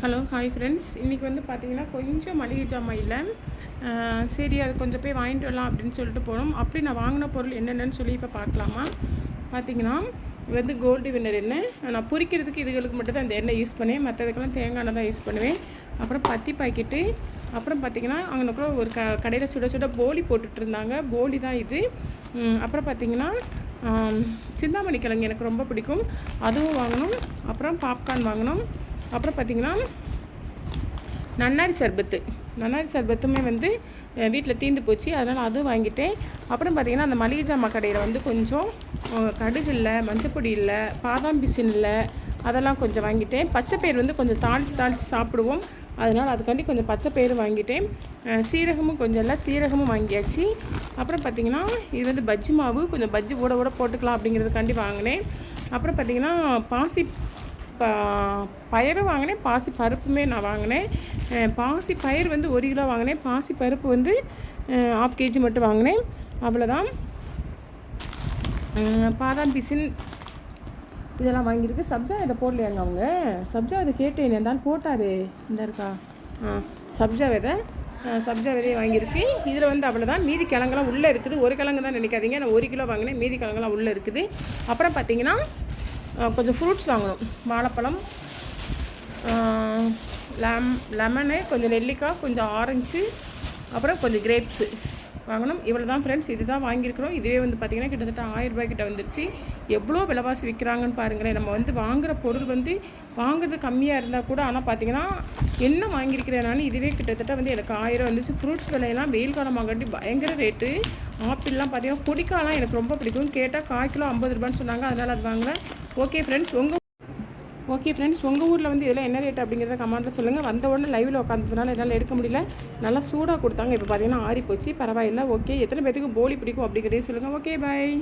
Hello hi friends. இன்றைக்கி வந்து பார்த்திங்கன்னா கொஞ்சம் மளிகை ஜாமான் இல்லை. சரி அது கொஞ்சம் போய் வாங்கிட்டு வரலாம் அப்படின்னு சொல்லிட்டு போனோம். அப்படி நான் வாங்கின பொருள் என்னென்னு சொல்லி இப்போ பார்க்கலாமா. பார்த்திங்கன்னா இது வந்து கோல்டு வின்னர் எண்ணெய். நான் பொரிக்கிறதுக்கு இதுகளுக்கு மட்டும் தான் இந்த எண்ணெய் யூஸ் பண்ணுவேன். மற்றதுக்கெல்லாம் தேங்காய் எண்ணெய் தான் யூஸ் பண்ணுவேன். அப்புறம் பத்தி பாக்கெட்டு. அப்புறம் பார்த்திங்கன்னா அங்கே கூட ஒரு கடையில் சுட சுட போலி போட்டுட்டு இருந்தாங்க. போலி தான் இது. அப்புறம் பார்த்திங்கன்னா சிந்தாமணி கிழங்கு எனக்கு ரொம்ப பிடிக்கும், அதுவும் வாங்கணும். அப்புறம் பாப்கார்ன் வாங்கணும். அப்புறம் பார்த்திங்கன்னா நன்னாரி சர்பத்துமே வந்து வீட்டில் தீர்ந்து போச்சு, அதனால் அதுவும் வாங்கிட்டேன். அப்புறம் பார்த்திங்கன்னா அந்த மளிகை ஜாமான் கடையில் வந்து கொஞ்சம் கடுகு இல்லை, மஞ்சப்பொடி இல்லை, பாதாம் பிசின் இல்லை, அதெல்லாம் கொஞ்சம் வாங்கிட்டேன். பச்சைப்பயிறு வந்து கொஞ்சம் தாளித்து சாப்பிடுவோம், அதனால் அதுக்காண்டி கொஞ்சம் பச்சைப்பயிறு வாங்கிட்டேன். சீரகமும் கொஞ்சம் இல்லை, சீரகமும் வாங்கியாச்சு. அப்புறம் பார்த்திங்கன்னா இது வந்து பஜ்ஜி மாவு, கொஞ்சம் பஜ்ஜி ஊட போட்டுக்கலாம் அப்படிங்கிறதுக்காண்டி வாங்கினேன். அப்புறம் பார்த்திங்கன்னா பயறு வாங்கினேன், பாசி பருப்புமே நான் வாங்கினேன். பாசி பயிர் வந்து 1 கிலோ வாங்கினேன், பாசி பருப்பு வந்து 1/2 kg மட்டும் வாங்கினேன். அவ்வளோதான். பாதாம் பிசின் இதெல்லாம் வாங்கியிருக்கு. சப்ஜா இதை போடலையாங்க அவங்க. சப்ஜா இதை கேட்டேன், இருந்தாலும் போட்டார். இந்த இருக்கா சப்ஜா விதையை வாங்கியிருக்கு. இதில் வந்து அவ்வளோதான். மீதி கிழங்கெல்லாம் உள்ளே இருக்குது. ஒரு கிழங்கு தான் நினைக்காதீங்க, நான் 1 கிலோ வாங்கினேன், மீதி கிழங்கெல்லாம் உள்ளே இருக்குது. அப்புறம் பார்த்திங்கன்னா கொஞ்சம் ஃப்ரூட்ஸ் வாங்கணும். வாழைப்பழம், லெமனு, கொஞ்சம் நெல்லிக்காய், கொஞ்சம் ஆரஞ்சு, அப்புறம் கொஞ்சம் கிரேப்ஸு வாங்கணும். இவ்வளோ தான் ஃப்ரெண்ட்ஸ். இது தான் வாங்கியிருக்கிறோம். இதுவே வந்து பார்த்திங்கன்னா கிட்டத்தட்ட 1000 ரூபாய் கிட்ட வந்துருச்சு. எவ்வளோ விலைவாசி விற்கிறாங்கன்னு பாருங்களேன். நம்ம வந்து வாங்குகிற பொருள் வந்து வாங்குறது கம்மியாக இருந்தால் கூட, ஆனால் பார்த்திங்கன்னா என்ன வாங்கியிருக்கிறேன் நான், இதுவே கிட்டத்தட்ட வந்து எனக்கு 1000 வந்துச்சு. ஃப்ரூட்ஸ் விலையெல்லாம் வெயில் காலம் வாங்காட்டி பயங்கர ரேட்டு. ஆப்பிள்லாம் பார்த்திங்கன்னா பொடிக்காலாம் எனக்கு ரொம்ப பிடிக்கும். கேட்டால் 1/4 கிலோ 50 ரூபான்னு சொன்னாங்க, அதனால் அது வாங்கினேன். ஓகே ஃப்ரெண்ட்ஸ், உங்கள் ஊரில் வந்து இதெல்லாம் என்ன ரேட் அப்படிங்கிறத கமெண்ட்டில் சொல்லுங்கள். வந்த உடனே லைவில் உட்காந்துறதுனால என்னால் எடுக்க முடியல. நல்லா சூடாக கொடுத்தாங்க. இப்போ பார்த்திங்கன்னா ஆறி போச்சு, பரவாயில்லை. ஓகே, எத்தனை பேத்துக்கு போலி பிடிக்கும் அப்படிங்கிறதே சொல்லுங்கள். ஓகே, பாய்.